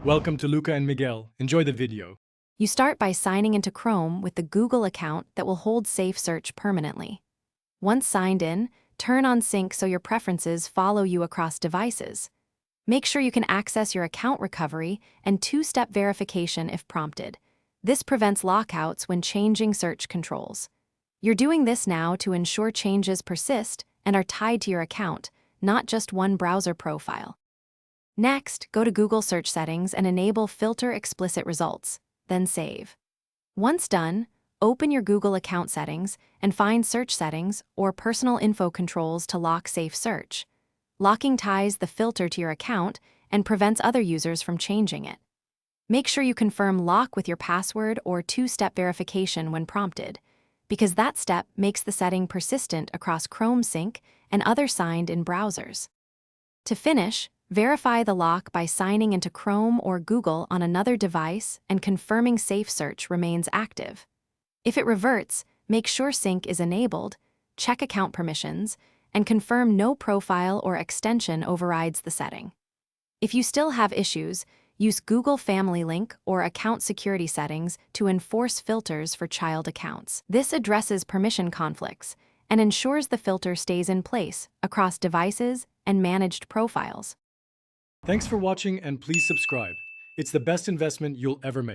Welcome to Luca and Miguel. Enjoy the video. You start by signing into Chrome with the Google account that will hold Safe Search permanently. Once signed in, turn on sync so your preferences follow you across devices. Make sure you can access your account recovery and two-step verification if prompted. This prevents lockouts when changing search controls. You're doing this now to ensure changes persist and are tied to your account, not just one browser profile. Next, go to Google Search Settings and enable Filter Explicit Results, then save. Once done, open your Google account settings and find Search Settings or Personal Info Controls to lock Safe Search. Locking ties the filter to your account and prevents other users from changing it. Make sure you confirm lock with your password or two-step verification when prompted, because that step makes the setting persistent across Chrome Sync and other signed-in browsers. To finish, verify the lock by signing into Chrome or Google on another device and confirming Safe Search remains active. If it reverts, make sure sync is enabled, check account permissions, and confirm no profile or extension overrides the setting. If you still have issues, use Google Family Link or Account Security Settings to enforce filters for child accounts. This addresses permission conflicts and ensures the filter stays in place across devices and managed profiles. Thanks for watching and please subscribe. It's the best investment you'll ever make.